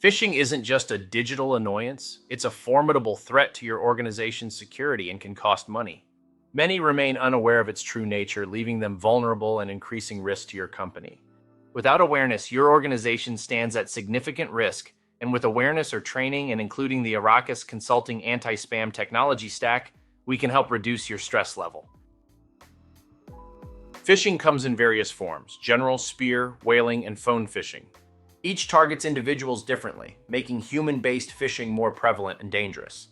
Phishing isn't just a digital annoyance, it's a formidable threat to your organization's security and can cost money. Many remain unaware of its true nature, leaving them vulnerable and increasing risk to your company. Without awareness, your organization stands at significant risk, and with awareness or training and including the Arrakis Consulting anti-spam technology stack, we can help reduce your stress level. Phishing comes in various forms: general, spear, whaling, and phone phishing. Each targets individuals differently, making human-based phishing more prevalent and dangerous.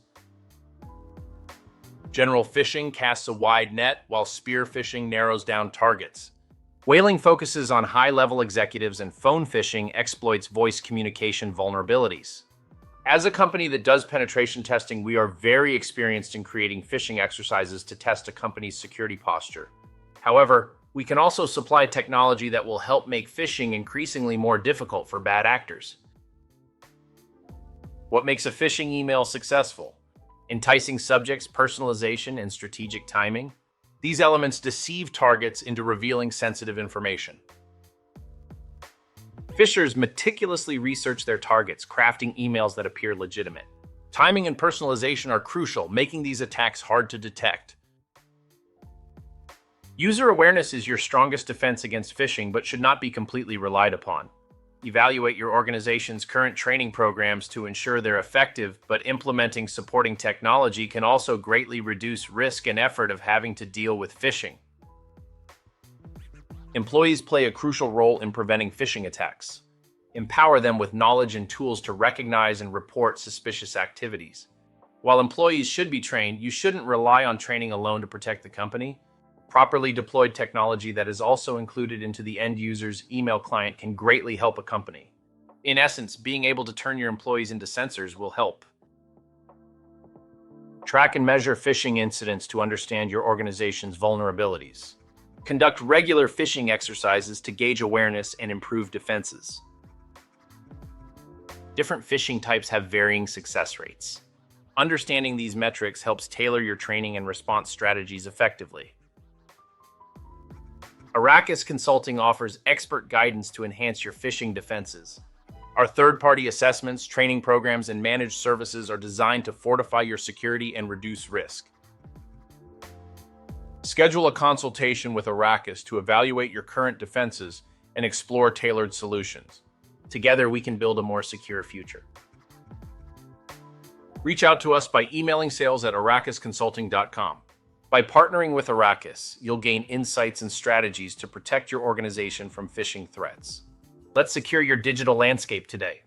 General phishing casts a wide net, while spear phishing narrows down targets. Whaling focuses on high-level executives, and phone phishing exploits voice communication vulnerabilities. As a company that does penetration testing, we are very experienced in creating phishing exercises to test a company's security posture. However, we can also supply technology that will help make phishing increasingly more difficult for bad actors. What makes a phishing email successful? Enticing subjects, personalization, and strategic timing. These elements deceive targets into revealing sensitive information. Phishers meticulously research their targets, crafting emails that appear legitimate. Timing and personalization are crucial, making these attacks hard to detect. User awareness is your strongest defense against phishing, but should not be completely relied upon. Evaluate your organization's current training programs to ensure they're effective, but implementing supporting technology can also greatly reduce risk and effort of having to deal with phishing. Employees play a crucial role in preventing phishing attacks. Empower them with knowledge and tools to recognize and report suspicious activities. While employees should be trained, you shouldn't rely on training alone to protect the company. Properly deployed technology that is also included into the end user's email client can greatly help a company. In essence, being able to turn your employees into sensors will help. Track and measure phishing incidents to understand your organization's vulnerabilities. Conduct regular phishing exercises to gauge awareness and improve defenses. Different phishing types have varying success rates. Understanding these metrics helps tailor your training and response strategies effectively. Arrakis Consulting offers expert guidance to enhance your phishing defenses. Our third-party assessments, training programs, and managed services are designed to fortify your security and reduce risk. Schedule a consultation with Arrakis to evaluate your current defenses and explore tailored solutions. Together, we can build a more secure future. Reach out to us by emailing sales@arrakisconsulting.com. By partnering with Arrakis, you'll gain insights and strategies to protect your organization from phishing threats. Let's secure your digital landscape today.